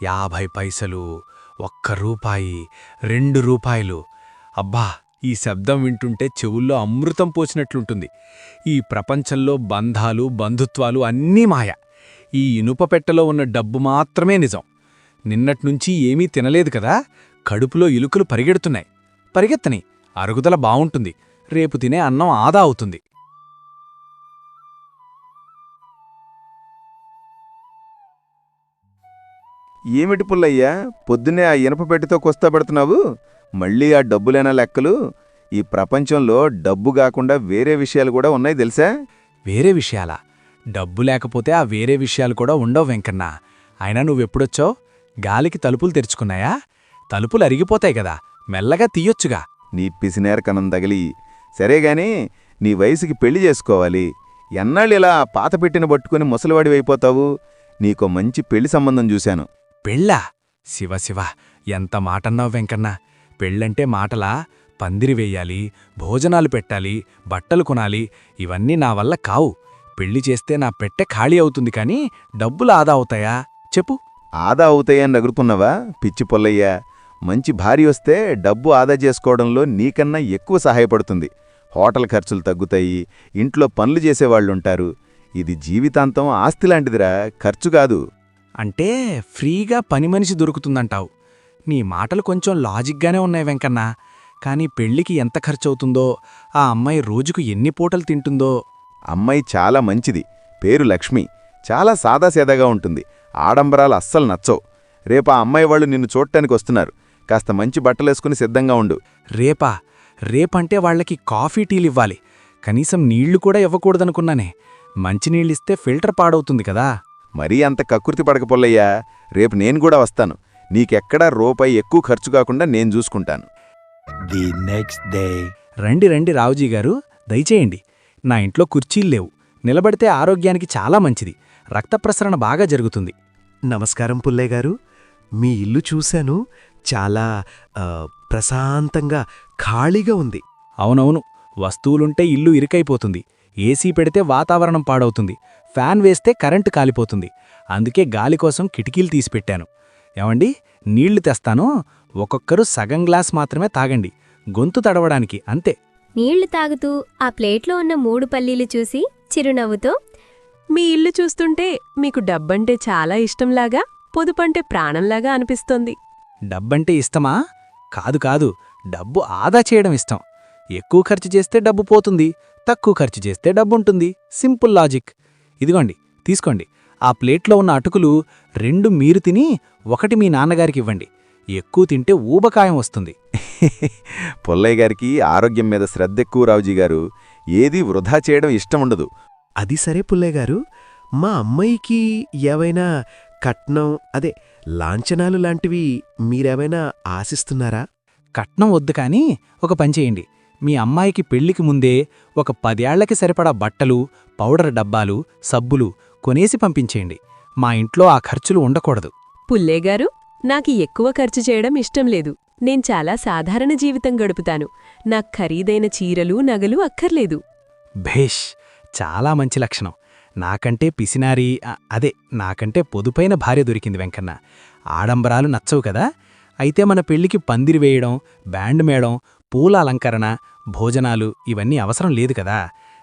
50 పైసలు, ₹1, ₹2. అబ్బా! ఈ శబ్దం వింటుంటే చెవుల్లో అమృతం పోసినట్లుంటుంది. ఈ ప్రపంచంలో బంధాలు, బంధుత్వాలు అన్నీ మాయ. ఈ ఇనుప పెట్టెలో ఉన్న డబ్బు మాత్రమే నిజం. నిన్నట్నుంచి ఏమీ తినలేదు కదా, కడుపులో ఎలుకలు పరిగెడుతున్నాయి. పరిగెత్తని, అరుగుదల బావుంటుంది. రేపు తినే అన్నం ఆదా అవుతుంది. ఏమిటి పుల్లయ్యా, పొద్దున్నే ఆ ఇనప పెట్టెతో కొస్తా పెడుతున్నావు? మళ్ళీ ఆ డబ్బులేనా లెక్కలు? ఈ ప్రపంచంలో డబ్బు కాకుండా వేరే విషయాలు కూడా ఉన్నాయి తెలుసా? వేరే విషయాలా? డబ్బు లేకపోతే ఆ వేరే విషయాలు కూడా ఉండవు వెంకన్నా. అయినా నువ్వెప్పుడొచ్చావు? గాలికి తలుపులు తెరుచుకున్నాయా? తలుపులు అరిగిపోతాయి కదా, మెల్లగా తీయొచ్చుగా. నీ పిసినేరకనం తగిలి. సరేగాని, నీ వయసుకి పెళ్లి చేసుకోవాలి. ఎన్నాళ్ళు ఇలా పాత పెట్టిన పట్టుకుని ముసలివాడివైపోతావు? నీకో మంచి పెళ్లి సంబంధం చూశాను. పెళ్ళా? శివ, ఎంత మాటన్నావు వెంకన్నా. పెళ్ళంటే మాటలా? పందిరి వెయ్యాలి, భోజనాలు పెట్టాలి, బట్టలు కొనాలి. ఇవన్నీ నా వల్ల కావు. పెళ్లి చేస్తే నా పెట్టె ఖాళీ అవుతుంది కానీ డబ్బులు ఆదా అవుతాయా చెప్పు? ఆదా అవుతాయని రగులుకున్నావా పిచ్చి పొల్లయ్యా? మంచి భార్య వస్తే డబ్బు ఆదా చేసుకోవడంలో నీకన్నా ఎక్కువ సహాయపడుతుంది. హోటల్ ఖర్చులు తగ్గుతాయి, ఇంట్లో పనులు చేసేవాళ్లుంటారు. ఇది జీవితాంతం ఆస్తిలాంటిదిరా, ఖర్చు కాదు. అంటే ఫ్రీగా పని మనిషి దొరుకుతుందంటావు. నీ మాటలు కొంచెం లాజిక్గానే ఉన్నాయి వెంకన్నా. కానీ పెళ్లికి ఎంత ఖర్చవుతుందో, ఆ అమ్మాయి రోజుకు ఎన్ని పూటలు తింటుందో. అమ్మాయి చాలా మంచిది, పేరు లక్ష్మి. చాలా సాదాసేదాగా ఉంటుంది. ఆడంబరాలు అస్సలు నచ్చవు. రేపు ఆ అమ్మాయి వాళ్ళు నిన్ను చూడటానికి వస్తున్నారు. కాస్త మంచి బట్టలేసుకుని సిద్ధంగా ఉండు. రేపా? రేపంటే వాళ్లకి కాఫీ టీలివ్వాలి. కనీసం నీళ్లు కూడా ఇవ్వకూడదనుకున్నానే. మంచినీళ్ళిస్తే ఫిల్టర్ పాడవుతుంది కదా. మరీ అంత కక్కుర్తి పడకపోల్లయ్యా. రేపు నేను కూడా వస్తాను. నీకెక్కడా రూపాయి ఎక్కువ ఖర్చు కాకుండా నేను చూసుకుంటాను. The next day. రండి రావుజీగారు, దయచేయండి. నా ఇంట్లో కుర్చీల్లేవు. నిలబడితే ఆరోగ్యానికి చాలా మంచిది. రక్త ప్రసరణ బాగా జరుగుతుంది. నమస్కారం పుల్లయ్యగారు. మీ ఇల్లు చూశాను. చాలా ప్రశాంతంగా ఖాళీగా ఉంది. అవునవును, వస్తువులుంటే ఇల్లు ఇరుకైపోతుంది. ఏసీ పెడితే వాతావరణం పాడవుతుంది. ఫ్యాన్ వేస్తే కరెంటు కాలిపోతుంది. అందుకే గాలి కోసం కిటికీలు తీసిపెట్టాను. ఏమండి, నీళ్లు తెస్తాను. ఒక్కొక్కరు సగం గ్లాస్ మాత్రమే తాగండి, గొంతు తడవడానికి అంతే. నీళ్లు తాగుతూ ఆ ప్లేట్లో ఉన్న 3 పల్లీలు చూసి చిరునవ్వుతో, మీ ఇల్లు చూస్తుంటే మీకు డబ్బంటే చాలా ఇష్టంలాగా, పొదుపంటే ప్రాణంలాగా అనిపిస్తోంది. డబ్బంటే ఇష్టమా? కాదు, డబ్బు ఆదా చేయడం ఇష్టం. ఎక్కువ ఖర్చు చేస్తే డబ్బు పోతుంది, తక్కువ ఖర్చు చేస్తే డబ్బుంటుంది. Simple logic. ఇదిగోండి, తీసుకోండి. ఆ ప్లేట్లో ఉన్న అటుకులు 2 మీరు తిని 1 మీ నాన్నగారికివ్వండి. ఎక్కువ తింటే ఊబకాయం వస్తుంది. పొల్లయ్య గారికి ఆరోగ్యం మీద శ్రద్ధ ఎక్కువ రావుజీగారు. ఏదీ వృధా చేయడం ఇష్టముండదు. అది సరే పుల్లయ్యగారు, మా అమ్మాయికి ఏవైనా కట్నం, అదే లాంఛనాలు లాంటివి మీరేవైనా ఆశిస్తున్నారా? కట్నం వద్దు కానీ ఒక పనిచేయండి. మీ అమ్మాయికి పెళ్లికి ముందే ఒక 10 ఏళ్లకి సరిపడా బట్టలు, పౌడర్ డబ్బాలు, సబ్బులు కొనేసి పంపించేయండి. మా ఇంట్లో ఆ ఖర్చులు ఉండకూడదు. పుల్లేగారు, నాకు ఎక్కువ ఖర్చు చేయడం ఇష్టం లేదు. నేను చాలా సాధారణ జీవితం గడుపుతాను. నాకు ఖరీదైన చీరలు, నగలు అక్కర్లేదు. భేష్, చాలా మంచి లక్షణం. నాకంటే పిసినారి, నాకంటే పొదుపైన భార్య దొరికింది వెంకన్న. ఆడంబరాలు నచ్చవు కదా. అయితే మన పెళ్లికి పందిరి వేయడం, బ్యాండ్ మేడం, పూల అలంకరణ, భోజనాలు ఇవన్నీ అవసరం లేదు కదా.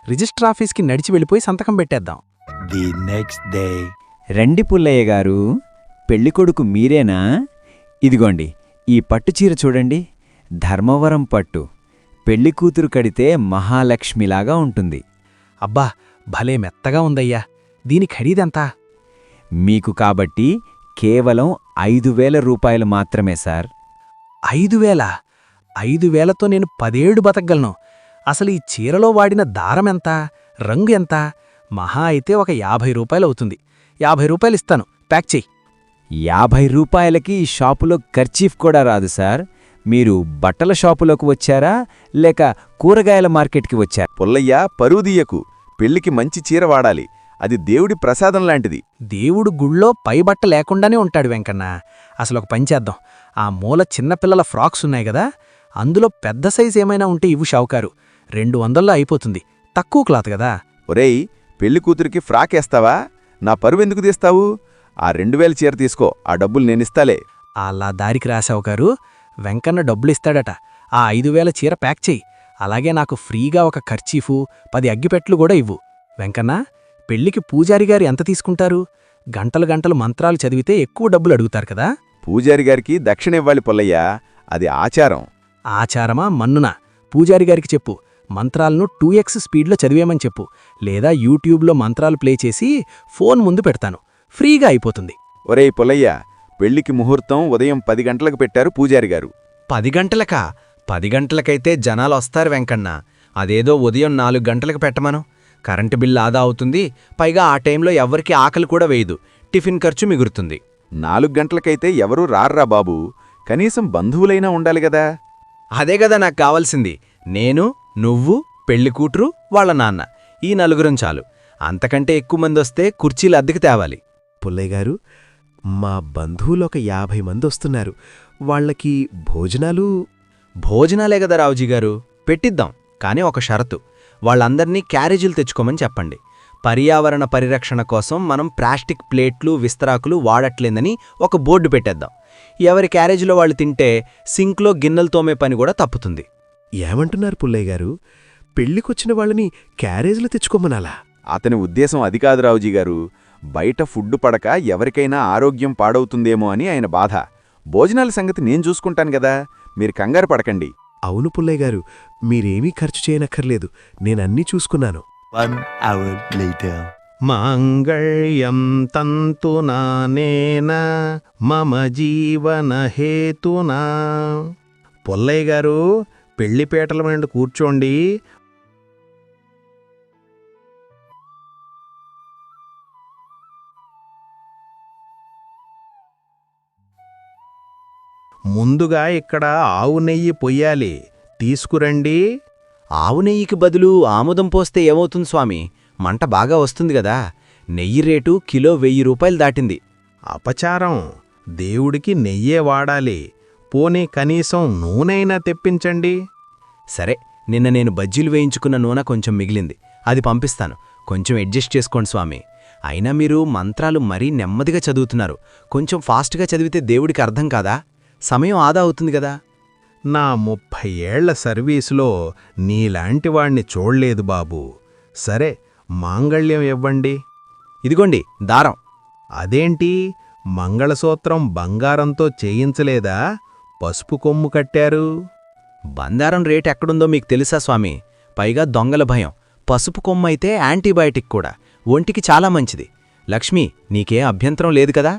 రిజిస్టర్ ఆఫీస్కి నడిచి వెళ్ళిపోయి సంతకం పెట్టేద్దాం. The next day. రండి పుల్లయ్య గారు, పెళ్ళికొడుకు మీరేనా? ఇదిగోండి, ఈ పట్టుచీర చూడండి, ధర్మవరం పట్టు. పెళ్లికూతురు కడితే మహాలక్ష్మిలాగా ఉంటుంది. అబ్బా, భలే మెత్తగా ఉందయ్యా. దీని ఖరీదెంతా? మీకు కాబట్టి కేవలం 5,000 రూపాయలు మాత్రమే సార్. 5,000? 5,000తో నేను 10 ఏళ్లు బతకగలను. అసలు ఈ చీరలో వాడిన దారమెంత, రంగు ఎంత? మహా అయితే ఒక 50 రూపాయలవుతుంది. 50 రూపాయలిస్తాను, ప్యాక్ చెయ్యి. 50 రూపాయలకి ఈ షాపులో కర్చీఫ్ కూడా రాదు సార్. మీరు బట్టల షాపులోకి వచ్చారా, లేక కూరగాయల మార్కెట్కి వచ్చారా? పొల్లయ్యా, పరువుదీయకు. పెళ్లికి మంచి చీర వాడాలి. అది దేవుడి ప్రసాదం లాంటిది. దేవుడు గుళ్ళో పైబట్ట లేకుండానే ఉంటాడు వెంకన్న. అసలొక పని చేద్దాం. ఆ మూల చిన్నపిల్లల ఫ్రాక్స్ ఉన్నాయి గదా, అందులో పెద్ద సైజు ఏమైనా ఉంటే ఇవ్వు షావుకారు. 200లో అయిపోతుంది. తక్కువ క్లాత్ గదా. ఒరేయ్, పెళ్లికూతురికి ఫ్రాకేస్తావా? నా పరువెందుకు తీస్తావు? ఆ 2000 చీర తీసుకో, ఆ డబ్బులు నేనిస్తాలే. అలా దారికి రాసావు గారు. వెంకన్న డబ్బులిస్తాడట. ఆ 5000 చీర ప్యాక్ చెయ్యి. అలాగే నాకు ఫ్రీగా ఒక కర్చీఫు 10 అగ్గిపెట్లు కూడా ఇవ్వు. వెంకన్న, పెళ్లికి పూజారి గారు ఎంత తీసుకుంటారు? గంటలు గంటలు మంత్రాలు చదివితే ఎక్కువ డబ్బులు అడుగుతారు కదా. పూజారి గారికి దక్షిణ ఇవ్వాలి పుల్లయ్యా, అది ఆచారం. ఆచారమా మన్నునా? పూజారి గారికి చెప్పు, మంత్రాలను 2x స్పీడ్లో చదివేమని చెప్పు. లేదా యూట్యూబ్లో మంత్రాలు ప్లే చేసి ఫోన్ ముందు పెడతాను. ఫ్రీగా అయిపోతుంది. ఒరేయ్ పుల్లయ్యా, పెళ్లికి ముహూర్తం ఉదయం 10 గంటలకు పెట్టారు పూజారి గారు. 10 గంటలకా? 10 గంటలకైతే జనాలొస్తారు వెంకన్న. అదేదో ఉదయం 4 గంటలకు పెట్టమను. కరెంటు బిల్లు ఆదా అవుతుంది. పైగా ఆ టైంలో ఎవ్వరికీ ఆకలి కూడా వేయదు. టిఫిన్ ఖర్చు మిగురుతుంది. 4 గంటలకైతే ఎవరూ రార్రా బాబూ, కనీసం బంధువులైనా ఉండాలి గదా. అదే గదా నాకు కావాల్సింది. నేను, నువ్వు, పెళ్లికూతురు, వాళ్ళ నాన్న, ఈ నలుగురం చాలు. అంతకంటే ఎక్కువ మందొస్తే కుర్చీలు అద్దెకి తేవాలి. పుల్లయ్య గారు, మా బంధువులు ఒక 50 మంది వస్తున్నారు. వాళ్ళకి భోజనాలే గదా రావుజీ గారు, పెట్టిద్దాం. కానీ ఒక షరతు, వాళ్ళందర్నీ క్యారేజీలు తెచ్చుకోమని చెప్పండి. పర్యావరణ పరిరక్షణ కోసం మనం ప్లాస్టిక్ ప్లేట్లు, విస్తరాకులు వాడట్లేదని ఒక బోర్డు పెట్టేద్దాం. ఎవరి క్యారేజీలో వాళ్ళు తింటే సింక్లో గిన్నెలు తోమే పని కూడా తప్పుతుంది. ఏమంటున్నారు పుల్లయ్య గారు? పెళ్లికొచ్చిన వాళ్ళని క్యారేజీలు తెచ్చుకోమనాలా? అతని ఉద్దేశం అది కాదు రావుజీ గారు. బయట ఫుడ్డు పడక ఎవరికైనా ఆరోగ్యం పాడవుతుందేమో అని ఆయన బాధ. భోజనాల సంగతి నేను చూసుకుంటాను గదా, మీరు కంగారు పడకండి. అవును పుల్లయ్య గారు, మీరేమీ ఖర్చు చేయనక్కర్లేదు. నేనన్నీ చూసుకున్నాను. 1 hour later. మాంగళ్యం తంతునానేన మమ జీవన హేతునా. పుల్లయ్య గారు, పెళ్లిపేటల మీద కూర్చోండి. ముందుగా ఇక్కడ ఆవు నెయ్యి పొయ్యాలి, తీసుకురండి. ఆవు నెయ్యికి బదులు ఆముదం పోస్తే ఏమవుతుంది స్వామి? మంట బాగా వస్తుంది గదా. నెయ్యి రేటు కిలో 1000 రూపాయలు దాటింది. అపచారం, దేవుడికి నెయ్యే వాడాలి. పోనీ కనీసం నూనెైనా తెప్పించండి. సరే, నిన్న నేను బజ్జీలు వేయించుకున్న నూనె కొంచెం మిగిలింది, అది పంపిస్తాను. కొంచెం అడ్జస్ట్ చేసుకోండి స్వామి. అయినా మీరు మంత్రాలు మరీ నెమ్మదిగా చదువుతున్నారు. కొంచెం ఫాస్ట్గా చదివితే దేవుడికి అర్థం కాదా? సమయం ఆదా అవుతుంది గదా. నా 30 ఏళ్ల సర్వీసులో నీలాంటివాణ్ణి చూడలేదు బాబూ. సరే, మాంగళ్యం ఇవ్వండి. ఇదిగోండి దారం. అదేంటి, మంగళసూత్రం బంగారంతో చేయించలేదా? పసుపు కొమ్ము కట్టారు. బంగారం రేటు ఎక్కడుందో మీకు తెలుసా స్వామి? పైగా దొంగల భయం. పసుపు కొమ్మైతే యాంటీబయాటిక్ కూడా, ఒంటికి చాలా మంచిది. లక్ష్మి, నీకే అభ్యంతరం లేదు కదా?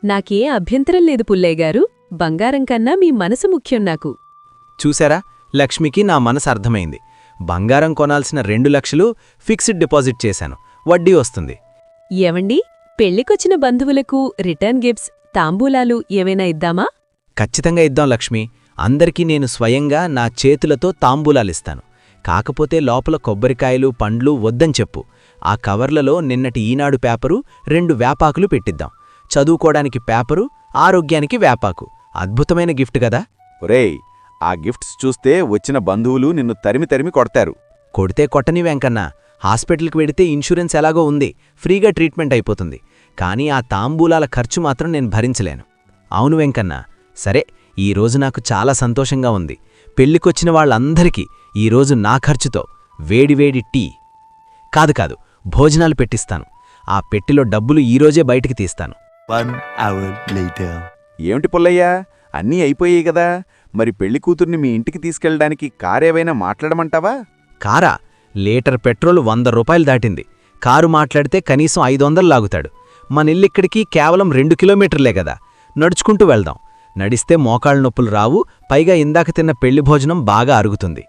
నాకే అభ్యంతరం లేదు పుల్లయ్య గారు. బంగారం కన్నా మీ మనసు ముఖ్యం నాకు. చూశారా, లక్ష్మికి నా మనసు అర్థమైంది. బంగారం కొనాల్సిన 2 లక్షలు ఫిక్స్డ్ డిపాజిట్ చేశాను, వడ్డీ వస్తుంది. ఏవండి, పెళ్లికొచ్చిన బంధువులకు రిటర్న్ గిఫ్ట్స్, తాంబూలాలు ఏవైనా ఇద్దామా? ఖచ్చితంగా ఇద్దాం లక్ష్మి. అందరికీ నేను స్వయంగా నా చేతులతో తాంబూలాలిస్తాను. కాకపోతే లోపల కొబ్బరికాయలు, పండ్లు వద్దని చెప్పు. ఆ కవర్లలో నిన్నటి ఈనాడు పేపరు, 2 వేపాకులు పెట్టిద్దాం. చదువుకోడానికి పేపరు, ఆరోగ్యానికి వేపాకు. అద్భుతమైన గిఫ్ట్ గదా. ఒరేయ్, ఆ గిఫ్ట్స్ చూస్తే వచ్చిన బంధువులు నిన్ను తరిమి తరిమి కొడతారు. కొడితే కొట్టని వెంకన్న. హాస్పిటల్కి వెడితే ఇన్సూరెన్స్ ఎలాగో ఉంది, ఫ్రీగా ట్రీట్మెంట్ అయిపోతుంది. కానీ ఆ తాంబూలాల ఖర్చు మాత్రం నేను భరించలేను. అవును వెంకన్న. సరే, ఈరోజు నాకు చాలా సంతోషంగా ఉంది. పెళ్లికొచ్చిన వాళ్ళందరికీ ఈరోజు నా ఖర్చుతో వేడివేడి టీ కాదు భోజనాలు పెట్టిస్తాను. ఆ పెట్టెలో డబ్బులు ఈరోజే బయటికి తీస్తాను. 1 hour later. ఏమిటి పుల్లయ్యా, అన్నీ అయిపోయాయి గదా, మరి పెళ్లి కూతుర్ని మీ ఇంటికి తీసుకెళ్ళడానికి కారేవైనా మాట్లాడమంటావా? కారా? లీటర్ పెట్రోలు 100 రూపాయలు దాటింది. కారు మాట్లాడితే కనీసం 500 లాగుతాడు. మనిల్లిక్కడికి కేవలం 2 కిలోమీటర్లే గదా, నడుచుకుంటూ వెళ్దాం. నడిస్తే మోకాళ్ళ నొప్పులు రావు. పైగా ఇందాక తిన్న పెళ్లి భోజనం బాగా అరుగుతుంది.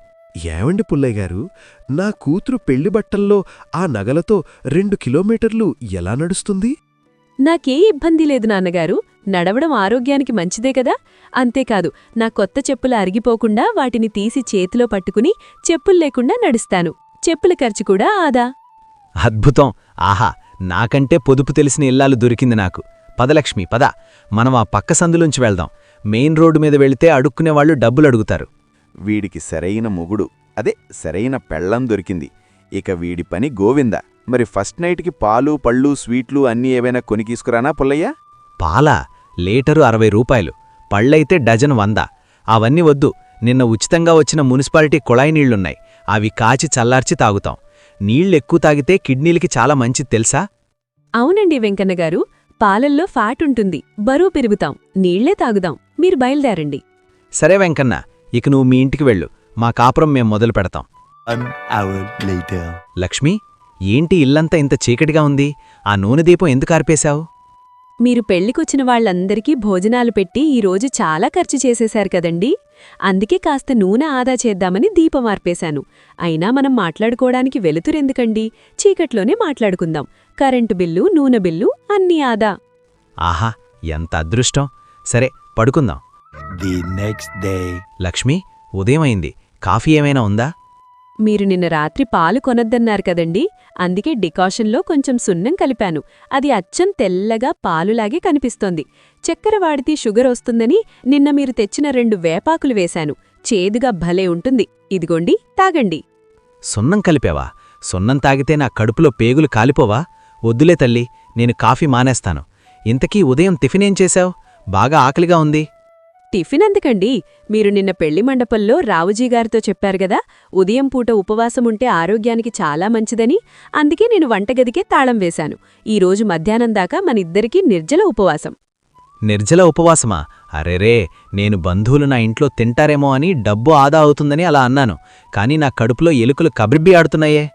ఏవండి పుల్లయ్య గారు, నా కూతురు పెళ్లి బట్టల్లో ఆ నగలతో 2 కిలోమీటర్లు ఎలా నడుస్తుంది? నాకే ఇబ్బంది లేదు నాన్నగారు. నడవడం ఆరోగ్యానికి మంచిదే కదా. అంతేకాదు, నా కొత్త చెప్పులు అరిగిపోకుండా వాటిని తీసి చేతిలో పట్టుకుని చెప్పుల్లేకుండా నడుస్తాను. చెప్పుల ఖర్చు కూడా ఆదా. అద్భుతం. ఆహా, నాకంటే పొదుపు తెలిసిన ఇల్లాలు దొరికింది నాకు. పద లక్ష్మి, పద. మనం ఆ పక్క సందులోంచి వెళ్దాం. మెయిన్ రోడ్డు మీద వెళితే అడుక్కునేవాళ్లు డబ్బులు అడుగుతారు. వీడికి సరైన మొగుడు, అదే సరైన పెళ్ళం దొరికింది. ఇక వీడి పని గోవింద. మరి ఫస్ట్ నైట్కి పాలు పళ్ళు స్వీట్లు అన్నీ ఏవైనా కొని తీసుకురానా పుల్లయ్య? పాల లీటరు 60 రూపాయలు, పళ్ళైతే డజన్ 100. అవన్నీ వద్దు. నిన్న ఉచితంగా వచ్చిన మున్సిపాలిటీ కుళాయి నీళ్లున్నాయి, అవి కాచి చల్లార్చి తాగుతాం. నీళ్లెక్కువ తాగితే కిడ్నీలకి చాలా మంచిది తెలుసా? అవునండి వెంకన్నగారు, పాలల్లో ఫ్యాట్ ఉంటుంది, బరువు పెరుగుతాం, నీళ్లే తాగుదాం. మీరు బయలుదేరండి. సరే వెంకన్న, ఇక నువ్వు మీ ఇంటికి వెళ్ళు, మా కాపురం మేం మొదలు పెడతాం. లక్ష్మి, ఏంటి ఇల్లంతా ఇంత చీకటిగా ఉంది? ఆ నూనె దీపం ఎందుకు ఆర్పేశావు? మీరు పెళ్లికొచ్చిన వాళ్ళందరికీ భోజనాలు పెట్టి ఈరోజు చాలా ఖర్చు చేసేశారు కదండీ, అందుకే కాస్త నూనె ఆదా చేద్దామని దీపం ఆర్పేశాను. అయినా మనం మాట్లాడుకోవడానికి వెలుతురెందుకండి, చీకట్లోనే మాట్లాడుకుందాం. కరెంటు బిల్లు, నూనె బిల్లు అన్నీ ఆదా. ఆహా, ఎంత అదృష్టం! సరే పడుకుందాం. లక్ష్మి, ఉదయమైంది, కాఫీ ఏమైనా ఉందా? మీరు నిన్న రాత్రి పాలు కొనొద్దన్నారు కదండీ, అందుకే డికాషన్లో కొంచెం సున్నం కలిపాను. అది అచ్చం తెల్లగా పాలులాగే కనిపిస్తోంది. చక్కెర వాడితే షుగర్ వస్తుందని నిన్న మీరు తెచ్చిన 2 వేపాకులు వేశాను. చేదుగా భలే ఉంటుంది. ఇదిగోండి, తాగండి. సున్నం కలిపావా? సున్నం తాగితే నా కడుపులో పేగులు కాలిపోవా? వద్దులే తల్లి, నేను కాఫీ మానేస్తాను. ఇంతకీ ఉదయం టిఫినేం చేశావు? బాగా ఆకలిగా ఉంది. టిఫిన్ ఎందుకండి, మీరు నిన్న పెళ్లి మండపంలో రావుజీగారితో చెప్పారు గదా, ఉదయం పూట ఉపవాసముంటే ఆరోగ్యానికి చాలా మంచిదని. అందుకే నేను వంటగదికే తాళం వేశాను. ఈరోజు మధ్యాహ్నం దాకా మనిద్దరికీ నిర్జల ఉపవాసం. నిర్జల ఉపవాసమా? అరెరే, నేను బంధువులు నా ఇంట్లో తింటారేమో అని డబ్బు ఆదా అవుతుందని అలా అన్నాను. కాని నా కడుపులో ఎలుకలు కబిర్బి ఆడుతున్నాయే.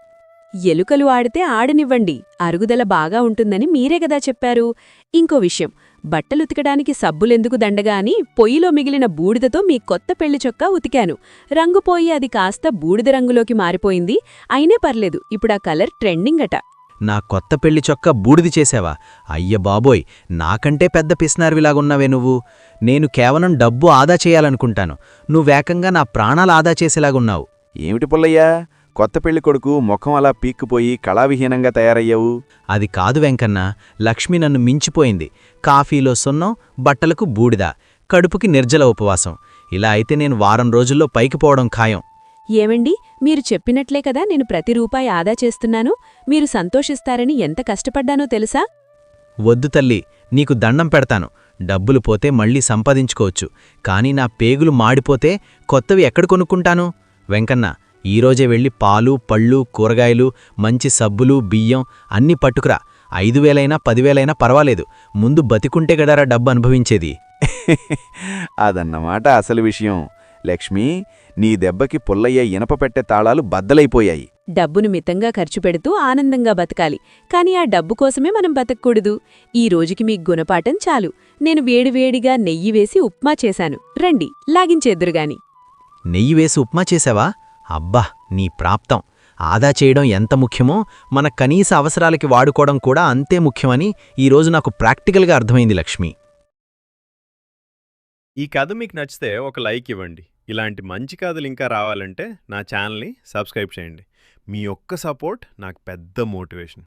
ఎలుకలు ఆడితే ఆడనివ్వండి, అరుగుదల బాగా ఉంటుందని మీరే గదా చెప్పారు. ఇంకో విషయం, బట్టలుతకడానికి సబ్బులెందుకు దండగా అని పొయ్యిలో మిగిలిన బూడిదతో మీ కొత్త పెళ్లి చొక్కా ఉతికాను. రంగుపోయి అది కాస్త బూడిద రంగులోకి మారిపోయింది. అయినే పర్లేదు, ఇప్పుడా కలర్ ట్రెండింగ్ అట. నా కొత్త పెళ్లి చొక్కా బూడిది చేశావా? అయ్య బాబోయ్, నాకంటే పెద్ద పిస్నార్విలాగున్నావే నువ్వు. నేను కేవలం డబ్బు ఆదా చేయాలనుకుంటాను, నువ్వేకంగా నా ప్రాణాలు ఆదా చేసేలాగున్నావు. ఏమిటి పుల్లయ్య, కొత్త పెళ్లి కొడుకు ముఖం అలా పీక్కుపోయి కళావిహీనంగా తయారయ్యావు? అది కాదు వెంకన్న, లక్ష్మి నన్ను మించిపోయింది. కాఫీలో సున్నం, బట్టలకు బూడిద, కడుపుకి నిర్జల ఉపవాసం. ఇలా అయితే నేను వారం రోజుల్లో పైకి పోవడం ఖాయం. ఏమండి, మీరు చెప్పినట్లే కదా నేను ప్రతి రూపాయి ఆదా చేస్తున్నాను. మీరు సంతోషిస్తారని ఎంత కష్టపడ్డానో తెలుసా? వద్దు తల్లి, నీకు దండం పెడతాను. డబ్బులు పోతే మళ్ళీ సంపాదించుకోవచ్చు, కాని నా పేగులు మాడిపోతే కొత్తవి ఎక్కడ కొనుక్కుంటాను? వెంకన్న, ఈరోజే వెళ్ళి పాలు పళ్ళు కూరగాయలు మంచి సబ్బులు బియ్యం అన్నీ పట్టుకురా. 5,000 10,000 పర్వాలేదు, ముందు బతికుంటే గడారా డబ్బు అనుభవించేది. అదన్నమాట అసలు విషయం. లక్ష్మి, నీ దెబ్బకి పుల్లయ్య ఇనప పెట్టే తాళాలు బద్దలైపోయాయి. డబ్బును మితంగా ఖర్చు పెడుతూ ఆనందంగా బతకాలి, కాని ఆ డబ్బు కోసమే మనం బతక్కూడదు. ఈ రోజుకి మీకు గుణపాఠం చాలు. నేను వేడివేడిగా నెయ్యి వేసి ఉప్మా చేశాను, రండి లాగించేద్దురుగాని. నెయ్యి వేసి ఉప్మా చేశావా? అబ్బా, నీ ప్రాప్తం. ఆదా చేయడం ఎంత ముఖ్యమో మన కనీస అవసరాలకి వాడుకోవడం కూడా అంతే ముఖ్యమని ఈరోజు నాకు ప్రాక్టికల్గా అర్థమైంది లక్ష్మి. ఈ కథ మీకు నచ్చితే ఒక లైక్ ఇవ్వండి. ఇలాంటి మంచి కథలు ఇంకా రావాలంటే నా ఛానల్ని సబ్స్క్రైబ్ చేయండి. మీ ఒక్క సపోర్ట్ నాకు పెద్ద మోటివేషన్.